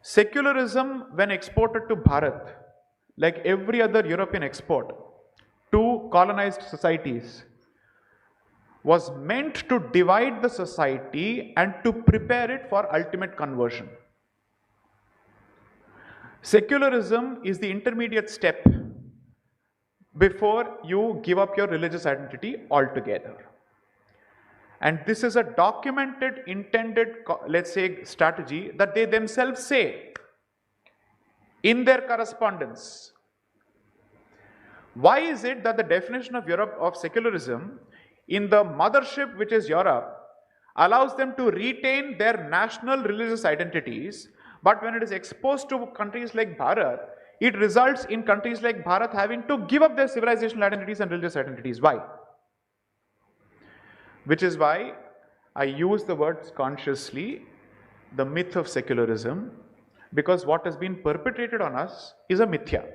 Secularism, when exported to Bharat, like every other European export to colonized societies, was meant to divide the society and to prepare it for ultimate conversion. Secularism is the intermediate step before you give up your religious identity altogether. And this is a documented, intended, let's say, strategy that they themselves say in their correspondence. Why is it that the definition of Europe of secularism in the mothership, which is Europe, allows them to retain their national religious identities, but when it is exposed to countries like Bharat, it results in countries like Bharat having to give up their civilizational identities and religious identities? Why? Which is why I use the words consciously, the myth of secularism, because what has been perpetrated on us is a mithya,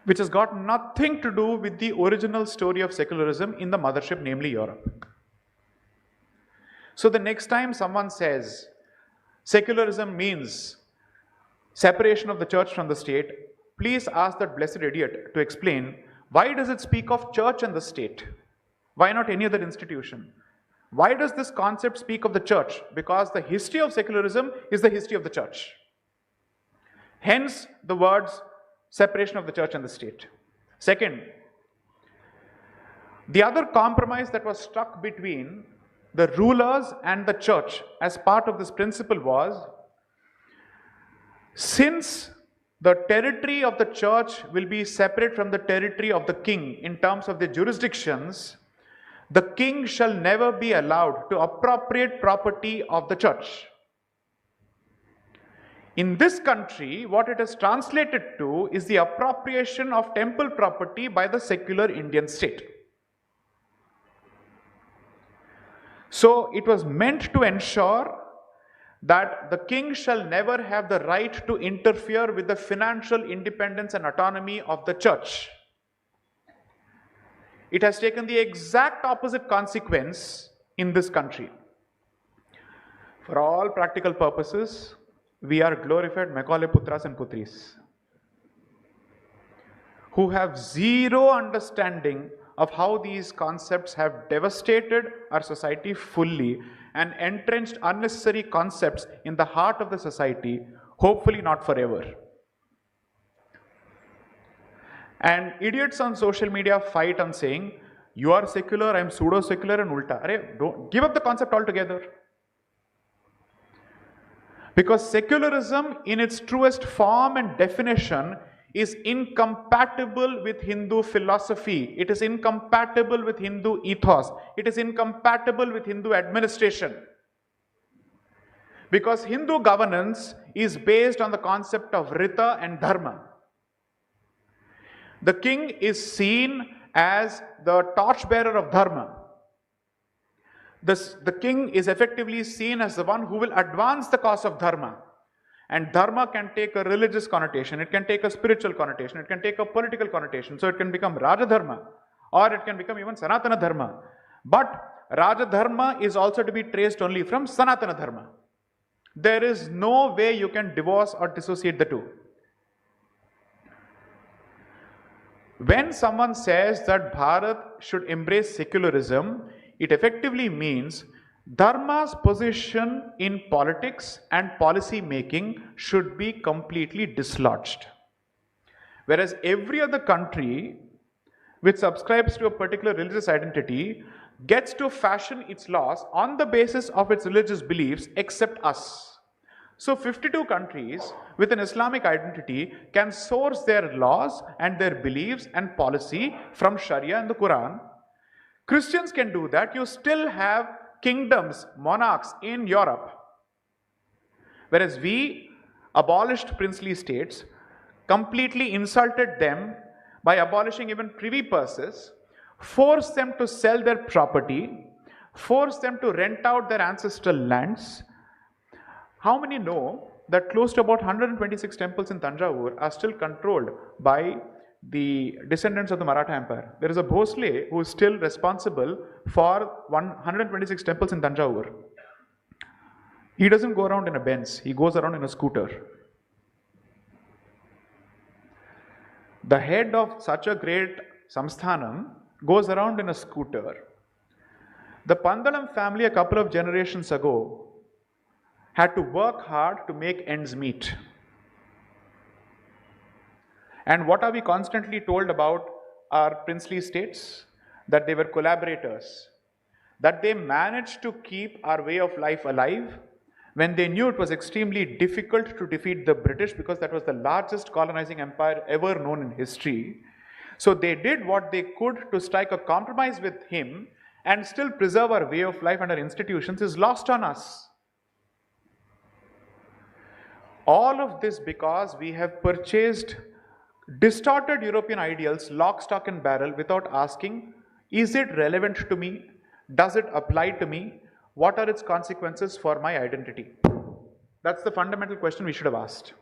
which has got nothing to do with the original story of secularism in the mothership, namely Europe. So the next time someone says secularism means separation of the church from the state, please ask that blessed idiot to explain, why does it speak of church and the state? Why not any other institution? Why does this concept speak of the church? Because the history of secularism is the history of the church. Hence the words separation of the church and the state. Second, the other compromise that was struck between the rulers and the church as part of this principle was, since the territory of the church will be separate from the territory of the king in terms of the jurisdictions, the king shall never be allowed to appropriate property of the church. In this country, what it is translated to is the appropriation of temple property by the secular Indian state. So it was meant to ensure that the king shall never have the right to interfere with the financial independence and autonomy of the church. It has taken the exact opposite consequence in this country. For all practical purposes, we are glorified Macaulay Putras and Putris who have zero understanding of how these concepts have devastated our society fully and entrenched unnecessary concepts in the heart of the society, hopefully not forever. And idiots on social media fight on saying, you are secular, I am pseudo-secular and ulta. Don't give up the concept altogether. Because secularism in its truest form and definition is incompatible with Hindu philosophy. It is incompatible with Hindu ethos. It is incompatible with Hindu administration. Because Hindu governance is based on the concept of Rita and Dharma. The king is seen as the torchbearer of Dharma. The king is effectively seen as the one who will advance the cause of Dharma. And Dharma can take a religious connotation, it can take a spiritual connotation, it can take a political connotation. So it can become Raja Dharma, or it can become even Sanatana Dharma. But Raja Dharma is also to be traced only from Sanatana Dharma. There is no way you can divorce or dissociate the two. When someone says that Bharat should embrace secularism, it effectively means Dharma's position in politics and policy making should be completely dislodged. Whereas every other country which subscribes to a particular religious identity gets to fashion its laws on the basis of its religious beliefs except us. So 52 countries with an Islamic identity can source their laws and their beliefs and policy from Sharia and the Quran. Christians can do that. You still have kingdoms, monarchs in Europe. Whereas we abolished princely states, completely insulted them by abolishing even privy purses, forced them to sell their property, forced them to rent out their ancestral lands. How many know that close to about 126 temples in Tanjavur are still controlled by the descendants of the Maratha Empire? There is a Bhosle who is still responsible for 126 temples in Tanjavur. He doesn't go around in a Benz, he goes around in a scooter. The head of such a great samsthanam goes around in a scooter. The Pandalam family a couple of generations ago had to work hard to make ends meet. And what are we constantly told about our princely states? That they were collaborators, that they managed to keep our way of life alive when they knew it was extremely difficult to defeat the British, because that was the largest colonizing empire ever known in history. So they did what they could to strike a compromise with him and still preserve our way of life and our institutions is lost on us. All of this because we have purchased distorted European ideals lock, stock and barrel without asking, is it relevant to me? Does it apply to me? What are its consequences for my identity? That's the fundamental question we should have asked.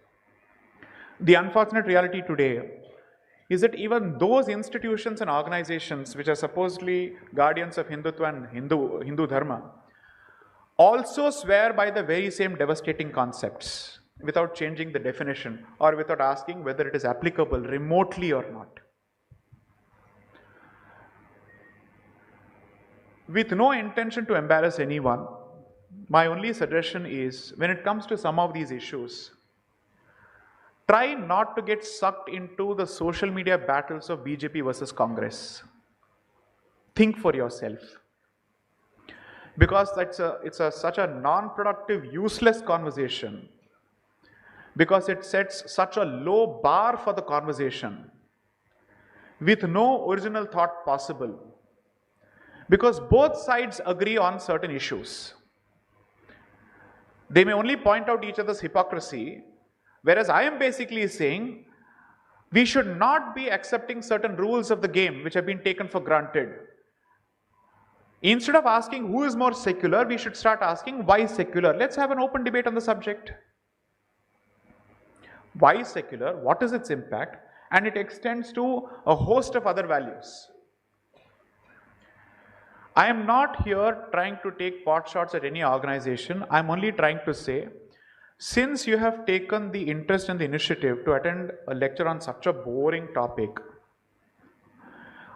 The unfortunate reality today is that even those institutions and organizations which are supposedly guardians of Hindutva and Hindu Dharma also swear by the very same devastating concepts without changing the definition or without asking whether it is applicable remotely or not. With no intention to embarrass anyone, my only suggestion is, when it comes to some of these issues, try not to get sucked into the social media battles of BJP versus Congress. Think for yourself. Because it's such a non-productive, useless conversation. Because it sets such a low bar for the conversation with no original thought possible. Because both sides agree on certain issues. They may only point out each other's hypocrisy, whereas I am basically saying we should not be accepting certain rules of the game which have been taken for granted. Instead of asking who is more secular, we should start asking why secular. Let's have an open debate on the subject. Why secular? What is its impact? And it extends to a host of other values. I am not here trying to take pot shots at any organization. I am only trying to say, since you have taken the interest and the initiative to attend a lecture on such a boring topic,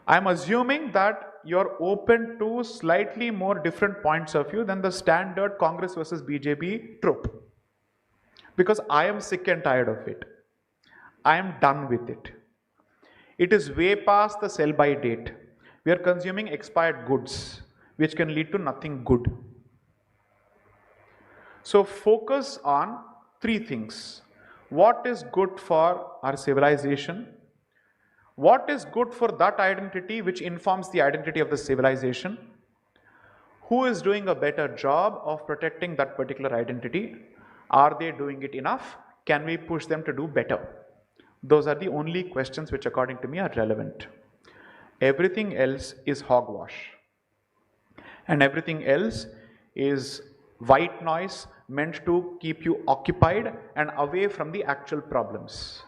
I am assuming that you are open to slightly more different points of view than the standard Congress versus BJP trope. Because I am sick and tired of it. I am done with it. It is way past the sell-by date. We are consuming expired goods, which can lead to nothing good. So focus on three things. What is good for our civilization? What is good for that identity which informs the identity of the civilization? Who is doing a better job of protecting that particular identity? Are they doing it enough? Can we push them to do better? Those are the only questions which, according to me, are relevant. Everything else is hogwash. And everything else is white noise meant to keep you occupied and away from the actual problems.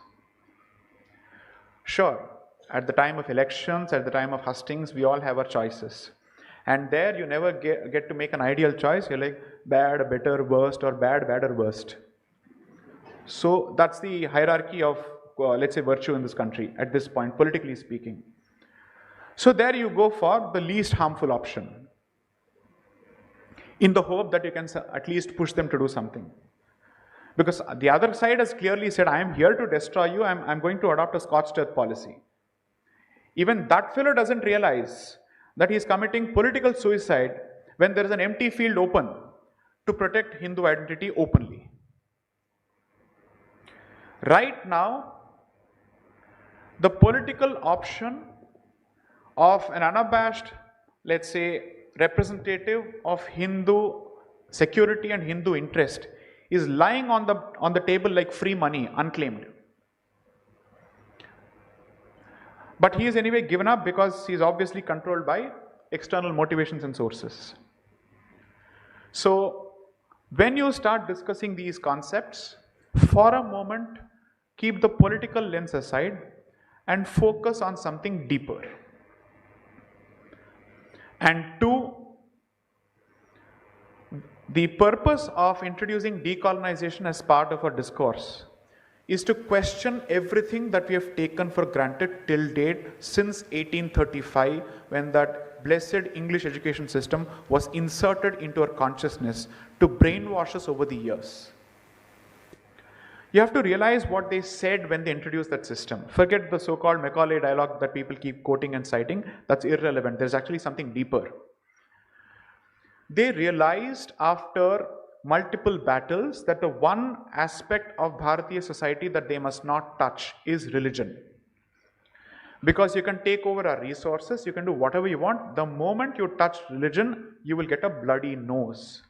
Sure, at the time of elections, at the time of hustings, we all have our choices. And there you never get to make an ideal choice. You're like bad, better, worst, or bad, better, worst. So that's the hierarchy of, let's say, virtue in this country at this point, politically speaking. So there you go for the least harmful option, in the hope that you can at least push them to do something. Because the other side has clearly said, I am here to destroy you, I'm going to adopt a scorched earth policy. Even that fellow doesn't realize that he is committing political suicide when there is an empty field open to protect Hindu identity openly. Right now, the political option of an unabashed, let's say, representative of Hindu security and Hindu interest is lying on the table like free money, unclaimed. But he is anyway given up because he is obviously controlled by external motivations and sources. So when you start discussing these concepts, for a moment, keep the political lens aside and focus on something deeper. And two, The purpose of introducing decolonization as part of our discourse is to question everything that we have taken for granted till date since 1835, when that blessed English education system was inserted into our consciousness to brainwash us over the years. You have to realize what they said when they introduced that system. Forget the so-called Macaulay dialogue that people keep quoting and citing. That's irrelevant. There's actually something deeper. They realized after multiple battles that the one aspect of Bharatiya society that they must not touch is religion. Because you can take over our resources, you can do whatever you want. The moment you touch religion, you will get a bloody nose.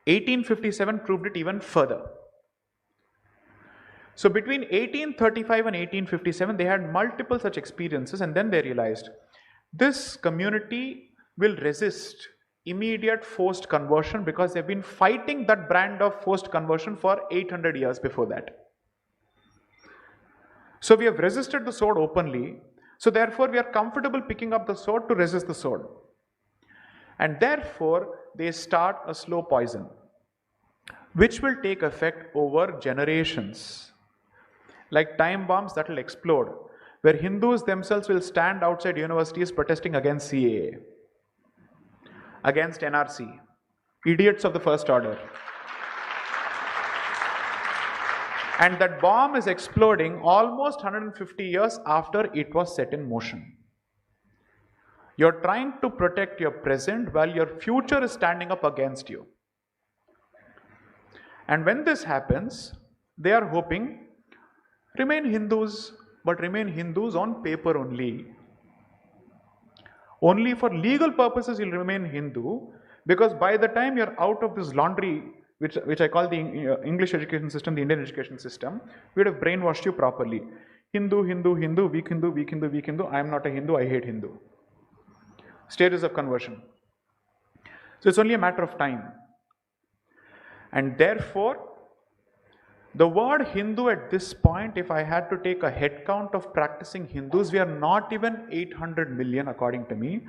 1857 proved it even further. So between 1835 and 1857, they had multiple such experiences, and then they realized this community will resist immediate forced conversion because they've been fighting that brand of forced conversion for 800 years before that. So we have resisted the sword openly, so therefore we are comfortable picking up the sword to resist the sword. And therefore they start a slow poison, which will take effect over generations. Like time bombs that will explode, where Hindus themselves will stand outside universities protesting against CAA, against NRC, idiots of the first order. And that bomb is exploding almost 150 years after it was set in motion. You're trying to protect your present while your future is standing up against you. And when this happens, they are hoping, remain Hindus, but remain Hindus on paper only. Only for legal purposes you'll remain Hindu, because by the time you're out of this laundry, which I call the English education system, the Indian education system, we would have brainwashed you properly. Hindu, Hindu, Hindu, weak Hindu, weak Hindu, weak Hindu. I am not a Hindu, I hate Hindu. Stages of conversion. So it's only a matter of time. And therefore, the word Hindu at this point, if I had to take a head count of practicing Hindus, we are not even 800 million according to me,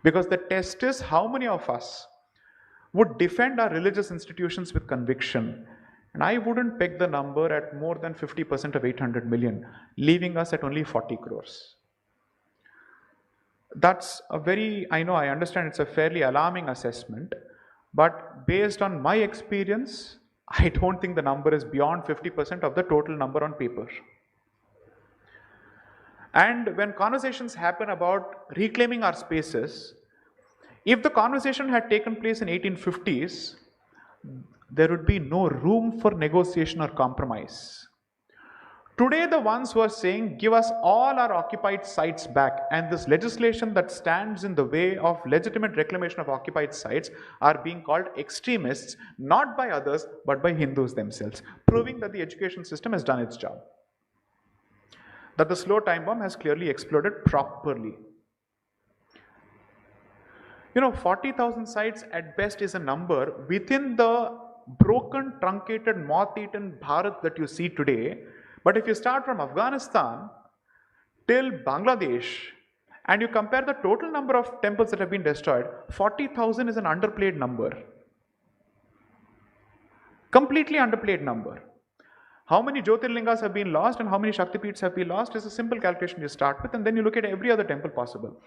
because the test is how many of us would defend our religious institutions with conviction. And I wouldn't peg the number at more than 50% of 800 million, leaving us at only 40 crores. That's a very, I know, I understand it's a fairly alarming assessment, but based on my experience, I don't think the number is beyond 50% of the total number on paper. And when conversations happen about reclaiming our spaces, if the conversation had taken place in 1850s, there would be no room for negotiation or compromise. Today, the ones who are saying, give us all our occupied sites back, and this legislation that stands in the way of legitimate reclamation of occupied sites are being called extremists, not by others, but by Hindus themselves, proving that the education system has done its job. That the slow time bomb has clearly exploded properly. 40,000 sites at best is a number within the broken, truncated, moth-eaten Bharat that you see today. But if you start from Afghanistan till Bangladesh and you compare the total number of temples that have been destroyed, 40,000 is an underplayed number. Completely underplayed number. How many Jyotirlingas have been lost and how many Shaktipeeths have been lost is a simple calculation you start with, and then you look at every other temple possible.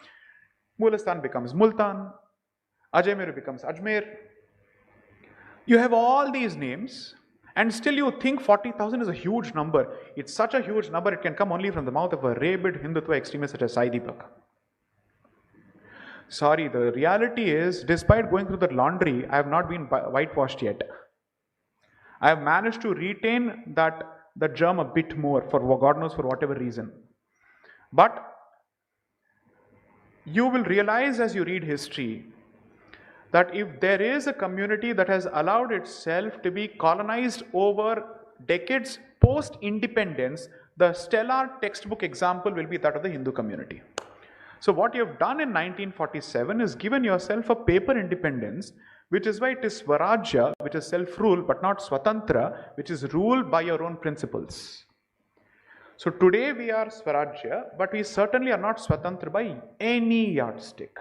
Mulastan becomes Multan, Ajmer becomes Ajmer. You have all these names, and still you think 40,000 is a huge number. It's such a huge number, it can come only from the mouth of a rabid Hindutva extremist such as Sai Deepak. Sorry, the reality is, despite going through the laundry, I have not been whitewashed yet. I have managed to retain that germ a bit more, for God knows for whatever reason. But you will realize as you read history that if there is a community that has allowed itself to be colonized over decades post-independence, the stellar textbook example will be that of the Hindu community. So what you have done in 1947 is given yourself a paper independence, which is why it is Swarajya, which is self-rule, but not Swatantra, which is ruled by your own principles. So today we are Swarajya, but we certainly are not Swatantra by any yardstick.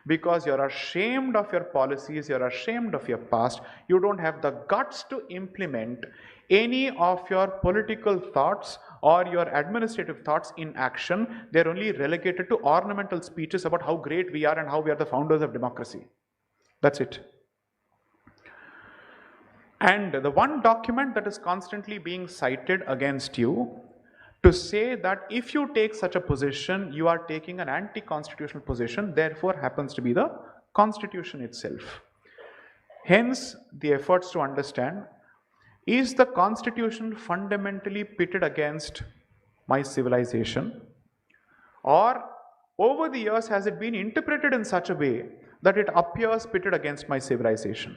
because you're ashamed of your policies, you're ashamed of your past, you don't have the guts to implement any of your political thoughts or your administrative thoughts in action. They're only relegated to ornamental speeches about how great we are and how we are the founders of democracy. That's it. And the one document that is constantly being cited against you to say that if you take such a position, you are taking an anti-constitutional position, therefore happens to be the Constitution itself. Hence, the efforts to understand, is the Constitution fundamentally pitted against my civilization? Or over the years, has it been interpreted in such a way that it appears pitted against my civilization?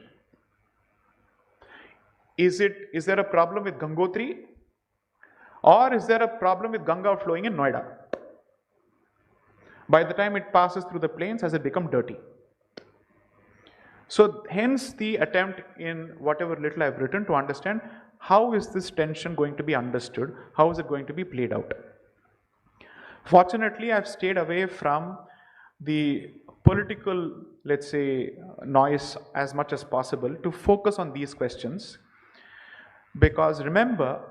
Is there a problem with Gangotri? Or is there a problem with Ganga flowing in Noida? By the time it passes through the plains, has it become dirty? So hence the attempt in whatever little I've written to understand how is this tension going to be understood, how is it going to be played out. Fortunately, I've stayed away from the political, let's say, noise as much as possible to focus on these questions, because remember,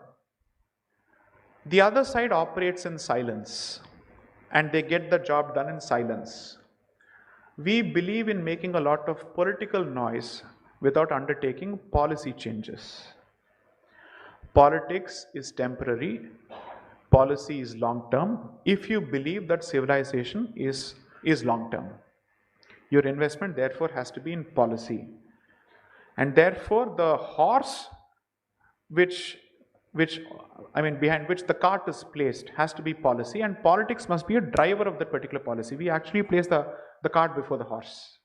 the other side operates in silence and they get the job done in silence. We believe in making a lot of political noise without undertaking policy changes. Politics is temporary, policy is long term. If you believe that civilization is long term, your investment therefore has to be in policy. And therefore the horse behind which the cart is placed has to be policy, and politics must be a driver of that particular policy. We actually place the cart before the horse.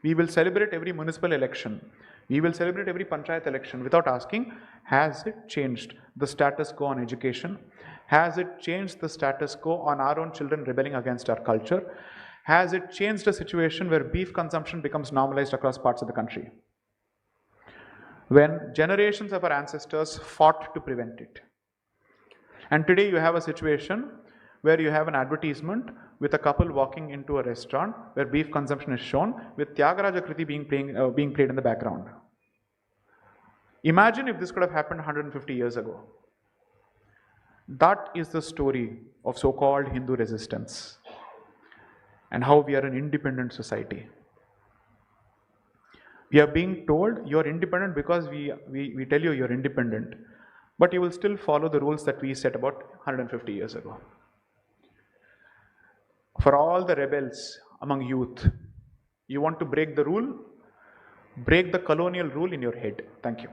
We will celebrate every municipal election. We will celebrate every panchayat election without asking, has it changed the status quo on education? Has it changed the status quo on our own children rebelling against our culture? Has it changed a situation where beef consumption becomes normalized across parts of the country, when generations of our ancestors fought to prevent it? And today you have a situation where you have an advertisement with a couple walking into a restaurant where beef consumption is shown, with Tyagaraja Kriti being played in the background. Imagine if this could have happened 150 years ago. That is the story of so-called Hindu resistance and how we are an independent society. We are being told you're independent because we tell you you're independent, but you will still follow the rules that we set about 150 years ago. For all the rebels among youth, you want to break the rule, break the colonial rule in your head. Thank you.